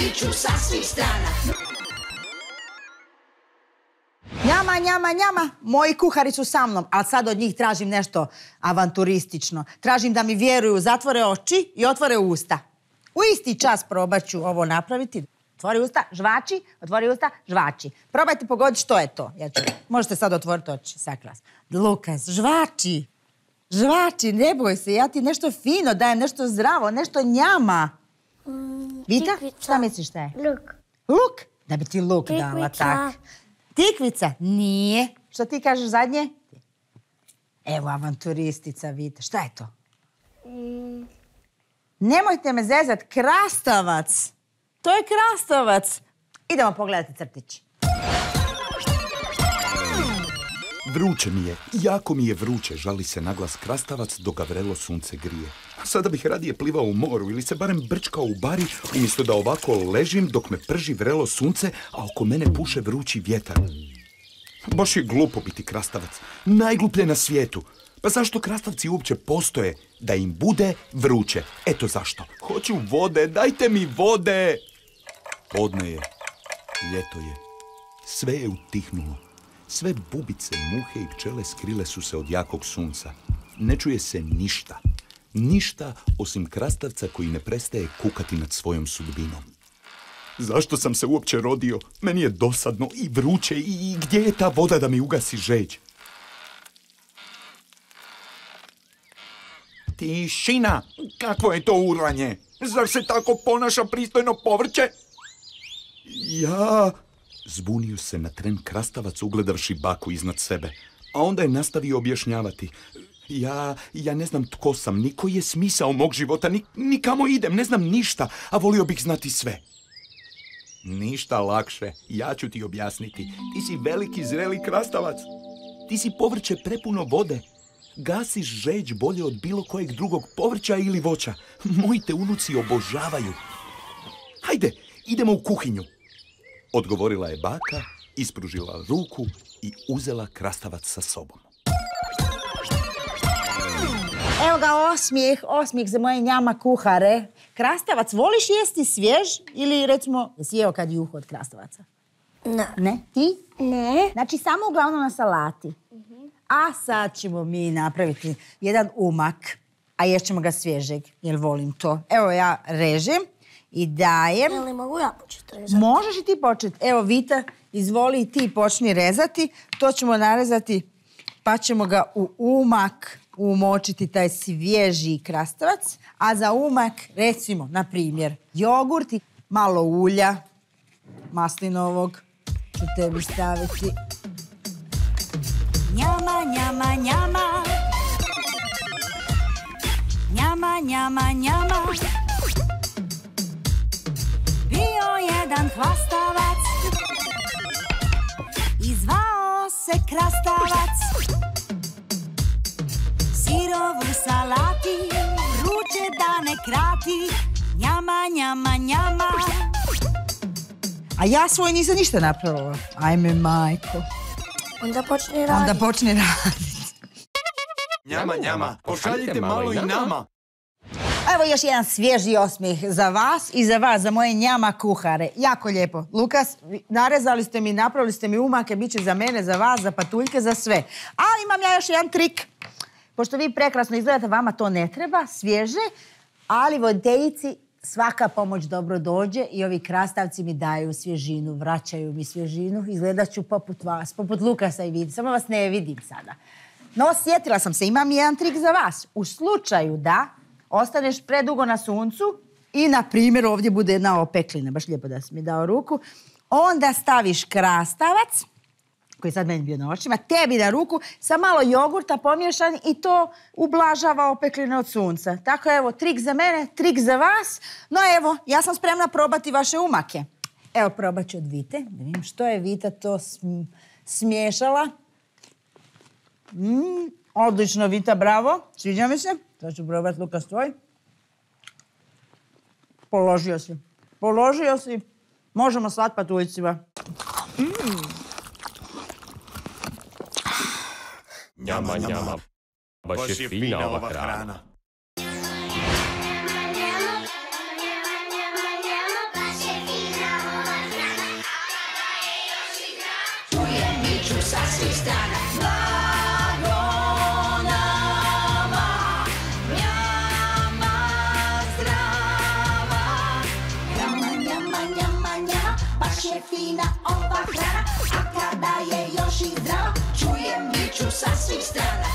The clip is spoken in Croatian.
niču sa svih strana. Njama, njama, njama, moji kuhari su sa mnom, ali sad od njih tražim nešto avanturistično. Tražim da mi vjeruju, zatvore oči i otvore usta. U isti čas probat ću ovo napraviti. Otvori usta, žvači, otvori usta, žvači. Probajte pogoditi što je to. Možete sad otvoriti oči, sakras. Lukas, žvači. Žvači, ne boj se, ja ti nešto fino dajem, nešto zdravo, nešto njama. Vita, šta misliš šta je? Luk. Luk? Da bi ti luk dala, tak. Tikvica? Nije. Što ti kažeš zadnje? Evo, avanturistica, Vita. Šta je to? Nemojte me zezat, krastavac. To je krastavac. Idemo pogledati crtić. Vruće mi je, jako mi je vruće, žali se naglas krastavac dok ga vrelo sunce grije. Sada bih radije plivao u moru ili se barem brčkao u bari, umjesto da ovako ležim dok me prži vrelo sunce, a oko mene puše vrući vjetar. Baš je glupo biti krastavac, najgluplje na svijetu. Pa zašto krastavci uopće postoje? Da im bude vruće. Eto zašto. Hoću vode, dajte mi vode! Podne je, ljeto je, sve je utihnulo. Sve bubice, muhe i pčele skrile su se od jakog sunca. Ne čuje se ništa. Ništa osim krastavca koji ne prestaje kukati nad svojom sudbinom. Zašto sam se uopće rodio? Meni je dosadno i vruće i gdje je ta voda da mi ugasi žeđ? Tišina! Kakvo je to urlanje? Zar se tako ponaša pristojno povrće? Ja... Zbunio se na tren krastavac ugledavši baku iznad sebe, a onda je nastavio objašnjavati. Ja ne znam tko sam, ni koji je smisao mog života, ni kamo idem, ne znam ništa, a volio bih znati sve. Ništa lakše, ja ću ti objasniti. Ti si veliki zreli krastavac. Ti si povrće prepuno vode. Gasiš žeđ bolje od bilo kojeg drugog povrća ili voća. Moji te unuci obožavaju. Hajde, idemo u kuhinju. Odgovorila je baka, ispružila ruku i uzela krastavac sa sobom. Evo ga osmijeh za moje njama kuhare. Krastavac, voliš jesti svjež ili recimo jesi jeo kad juhu od krastavaca? Ne. Ne? Ti? Ne. Znači samo uglavnom na salati. A sad ćemo mi napraviti jedan umak, a ješćemo ga svježeg, jer volim to. Evo ja režem i dajem. Ali mogu ja početi rezati? Možeš i ti početi. Evo Vita, izvoli i ti počni rezati. To ćemo narezati pa ćemo ga u umak umočiti taj svježi krastavac. A za umak, recimo, na primjer, jogurt i malo ulja maslinovog ću tebi staviti. Njama, njama, njama. Njama, njama, njama. Bio jedan hlastavac i zvao se krastavac. Sirovu salati, vruće da ne krati. Njama, njama, njama. A ja svoj nisam ništa napravila. Ajme, majko. Onda počni raditi. Njama, njama, pošaljite malo i nama. Evo još jedan svježi osmijeh za vas i za vas, za moje njama kuhare. Jako lijepo. Lukas, narezali ste mi, napravili ste mi umake, bit će za mene, za vas, za patuljke, za sve. Ali imam ja još jedan trik. Pošto vi prekrasno izgledate, vama to ne treba, svježe, ali voditeljici svaka pomoć dobro dođe i ovi krastavci mi daju svježinu, vraćaju mi svježinu. Izgledat ću poput vas, poput Lukasa i Vidi. Samo vas ne vidim sada. No, sjetila sam se, imam jedan trik za vas. U slučaju da ostaneš predugo na suncu i, na primjer, ovdje bude jedna opeklina, baš lijepo da si mi dao ruku, onda staviš krastavac, koji sad meni bio na očima, tebi na ruku, sa malo jogurta pomiješan i to ublažava opekline od sunca. Tako, evo, trik za mene, trik za vas. No, evo, ja sam spremna probati vaše umake. Evo, probat ću od Vite, da vidim što je Vita to smiješala. Odlično, Vita, bravo. Sviđa mi se. To ću probati, Lukas, tvoj. Položio si. Možemo slat patuljcima. Njama, njama. Baš je fina ova hrana. Njama, njama, baš je fina. loš i zdrav, čujem viču sa svih strana.